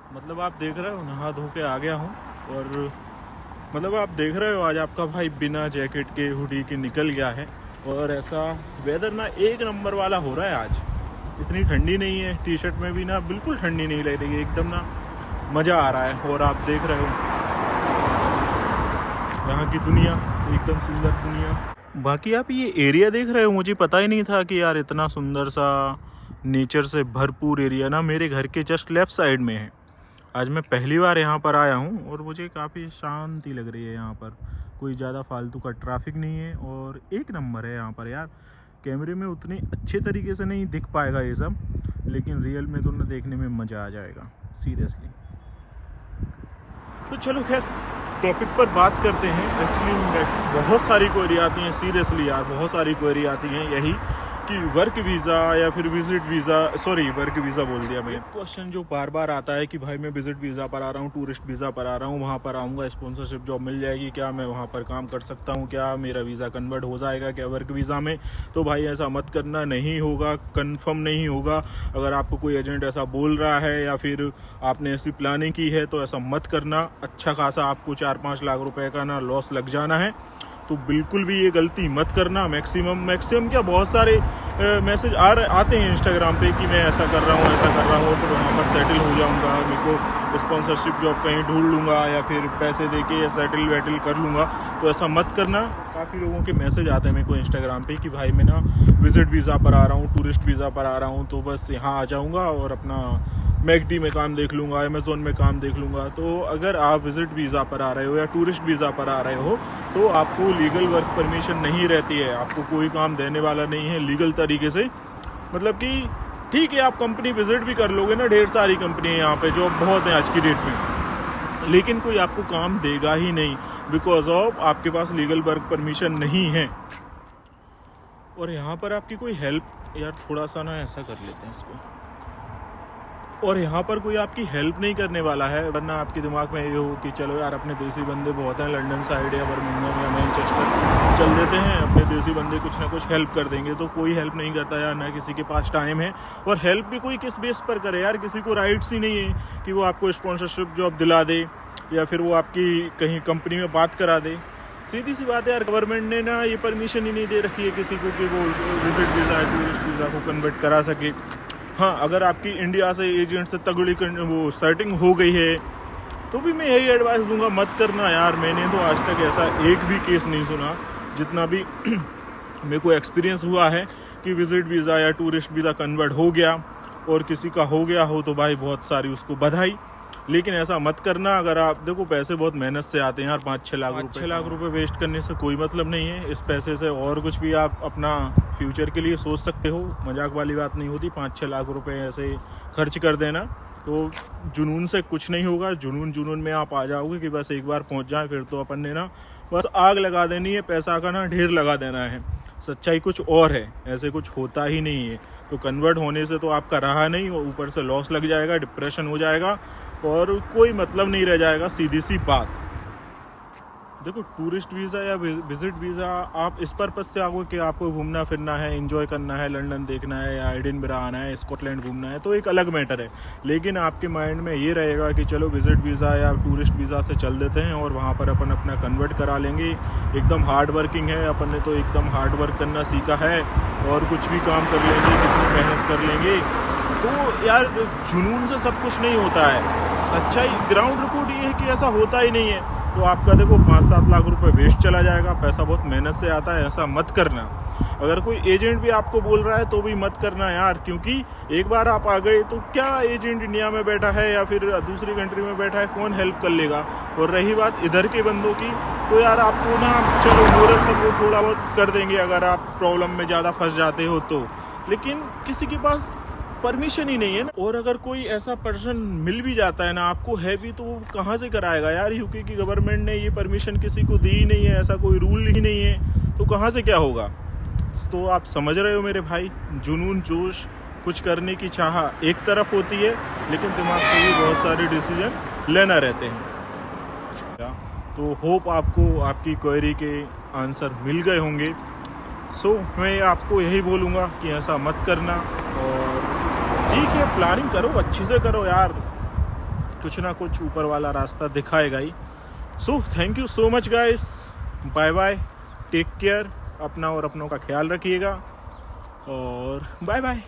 मतलब आप देख रहे हो नहा धो के आ गया हूँ और मतलब आप देख रहे हो आज आपका भाई बिना जैकेट के हुडी के निकल गया है और ऐसा वेदर ना एक नंबर वाला हो रहा है आज। इतनी ठंडी नहीं है, टी शर्ट में भी ना बिल्कुल ठंडी नहीं लग रही है, एकदम ना मज़ा आ रहा है। और आप देख रहे हो यहाँ की दुनिया, एकदम सुंदर दुनिया। बाकी आप ये एरिया देख रहे हो, मुझे पता ही नहीं था कि यार इतना सुंदर सा नेचर से भरपूर एरिया ना मेरे घर के जस्ट लेफ़्ट साइड में है। आज मैं पहली बार यहाँ पर आया हूँ और मुझे काफ़ी शांति लग रही है। यहाँ पर कोई ज़्यादा फालतू का ट्रैफिक नहीं है और एक नंबर है यहाँ पर यार। कैमरे में उतने अच्छे तरीके से नहीं दिख पाएगा ये सब, लेकिन रियल में तो ना देखने में मज़ा आ जाएगा सीरियसली। तो चलो खैर टॉपिक पर बात करते हैं। एक्चुअली बहुत सारी क्वेरी आती हैं सीरियसली यार, बहुत सारी क्वेरी आती हैं यही कि वर्क वीज़ा या फिर visit visa, sorry work visa बोल दिया मैं। क्वेश्चन जो बार बार आता है कि भाई मैं विजिट वीज़ा पर आ रहा हूँ, टूरिस्ट वीज़ा पर आ रहा हूँ, वहाँ पर आऊँगा स्पॉन्सरशिप जॉब मिल जाएगी क्या, मैं वहाँ पर काम कर सकता हूँ क्या, मेरा वीज़ा कन्वर्ट हो जाएगा क्या वर्क वीज़ा में। तो भाई ऐसा मत करना, नहीं होगा, कंफर्म नहीं होगा। अगर आपको कोई एजेंट ऐसा बोल रहा है या फिर आपने ऐसी प्लानिंग की है तो ऐसा मत करना। अच्छा खासा आपको 4-5 लाख रुपए का ना लॉस लग जाना है, तो बिल्कुल भी ये गलती मत करना। मैक्सिमम क्या बहुत सारे मैसेज आते हैं इंस्टाग्राम पे कि मैं ऐसा कर रहा हूँ, ऐसा कर रहा हूँ, तो वहाँ पर सेटल हो जाऊँगा, मेरे को स्पॉन्सरशिप जॉब कहीं ढूंढ लूँगा या फिर पैसे दे के सेटल वेटल कर लूँगा। तो ऐसा मत करना। काफ़ी लोगों के मैसेज आते हैं मेरे को इंस्टाग्राम पे कि भाई मैं ना विजिट वीज़ा पर आ रहा हूँ, टूरिस्ट वीज़ा पर आ रहा हूँ, तो बस यहाँ आ जाऊँगा और अपना मैकडी में काम देख लूँगा, अमेज़ोन में काम देख लूँगा। तो अगर आप विजिट वीज़ा पर आ रहे हो या टूरिस्ट वीज़ा पर आ रहे हो तो आपको लीगल वर्क परमिशन नहीं रहती है, आपको कोई काम देने वाला नहीं है लीगल तरीके से। मतलब कि ठीक है आप कंपनी विजिट भी कर लोगे ना, ढेर सारी कंपनी है यहाँ पे जो बहुत है आज की डेट में, लेकिन कोई आपको काम देगा ही नहीं बिकॉज ऑफ आपके पास लीगल वर्क परमिशन नहीं है। और यहाँ पर आपकी कोई हेल्प, यार थोड़ा सा ना ऐसा कर लेते हैं इसको, और यहाँ पर कोई आपकी हेल्प नहीं करने वाला है। वरना आपके दिमाग में ये हो कि चलो यार अपने देसी बंदे बहुत हैं, लंदन साइड या बर्मिंघम या मैनचेस्टर चल देते हैं, अपने देसी बंदे कुछ ना कुछ हेल्प कर देंगे। तो कोई हेल्प नहीं करता यार, ना किसी के पास टाइम है। और हेल्प भी कोई किस बेस पर करे यार, किसी को राइट्स ही नहीं है कि वो आपको स्पॉन्सरशिप जॉब दिला दे या फिर वो आपकी कहीं कंपनी में बात करा दे। सीधी सी बात है यार, गवर्नमेंट ने ना ये परमिशन ही नहीं दे रखी है किसी को कि वो विजिट वीज़ा टूरिस्ट वीज़ा को कन्वर्ट करा सके। हाँ, अगर आपकी इंडिया से एजेंट से तगड़ी वो सेटिंग हो गई है तो भी मैं यही एडवाइस दूंगा, मत करना यार। मैंने तो आज तक ऐसा एक भी केस नहीं सुना, जितना भी मेरे को एक्सपीरियंस हुआ है कि विजिट वीज़ा या टूरिस्ट वीज़ा कन्वर्ट हो गया। और किसी का हो गया हो तो भाई बहुत सारी उसको बधाई, लेकिन ऐसा मत करना। अगर आप देखो पैसे बहुत मेहनत से आते हैं यार, 5-6 लाख रुपए वेस्ट करने से कोई मतलब नहीं है। इस पैसे से और कुछ भी आप अपना फ्यूचर के लिए सोच सकते हो, मजाक वाली बात नहीं होती। 5-6 लाख रुपए ऐसे खर्च कर देना तो जुनून से कुछ नहीं होगा। जुनून में आप आ जाओगे कि बस एक बार पहुंच जाए, फिर तो अपन ने ना बस आग लगा देनी है, पैसा का ना ढेर लगा देना है। सच्चाई कुछ और है, ऐसे कुछ होता ही नहीं है। तो कन्वर्ट होने से तो आपका रहा नहीं, और ऊपर से लॉस लग जाएगा, डिप्रेशन हो जाएगा और कोई मतलब नहीं रह जाएगा। सीधी सी बात देखो, टूरिस्ट वीज़ा या विजिट वीज़ा आप इस पर्पज़ से आओगे कि आपको घूमना फिरना है, एंजॉय करना है, लंदन देखना है या एडिनबरा आना है, स्कॉटलैंड घूमना है, तो एक अलग मैटर है। लेकिन आपके माइंड में ये रहेगा कि चलो विजिट वीज़ा या टूरिस्ट वीज़ा से चल देते हैं और वहाँ पर अपन अपना कन्वर्ट करा लेंगे। एकदम हार्ड वर्किंग है, अपन ने तो एकदम हार्ड वर्क करना सीखा है और कुछ भी काम कर लेंगे, कितनी मेहनत कर लेंगे। तो यार जुनून से सब कुछ नहीं होता है। सच्चाई ग्राउंड रिपोर्ट ये है कि ऐसा होता ही नहीं है। तो आपका देखो 5-7 लाख रुपए वेस्ट चला जाएगा, पैसा बहुत मेहनत से आता है, ऐसा मत करना। अगर कोई एजेंट भी आपको बोल रहा है तो भी मत करना यार, क्योंकि एक बार आप आ गए तो क्या एजेंट इंडिया में बैठा है या फिर दूसरी कंट्री में बैठा है, कौन हेल्प कर लेगा। और रही बात इधर के बंदों की, तो यार आपको ना चलो मोरल सपोर्ट थोड़ा बहुत कर देंगे अगर आप प्रॉब्लम में ज़्यादा फंस जाते हो तो, लेकिन किसी के पास परमिशन ही नहीं है ना। और अगर कोई ऐसा पर्सन मिल भी जाता है ना आपको, है भी, तो वो कहाँ से कराएगा यार। यूके की गवर्नमेंट ने ये परमिशन किसी को दी ही नहीं है, ऐसा कोई रूल ही नहीं है, तो कहाँ से क्या होगा। तो आप समझ रहे हो मेरे भाई, जुनून जोश कुछ करने की चाह एक तरफ होती है, लेकिन दिमाग से भी बहुत सारे डिसीजन लेना रहते हैं। तो होप आपको आपकी क्वेरी के आंसर मिल गए होंगे। मैं आपको यही बोलूँगा कि ऐसा मत करना। और ठीक है, प्लानिंग करो, अच्छी से करो यार। कुछ ना कुछ ऊपर वाला रास्ता दिखाएगा ही। So thank you so much guys, bye bye, take care, अपना और अपनों का ख्याल रखिएगा और बाय बाय।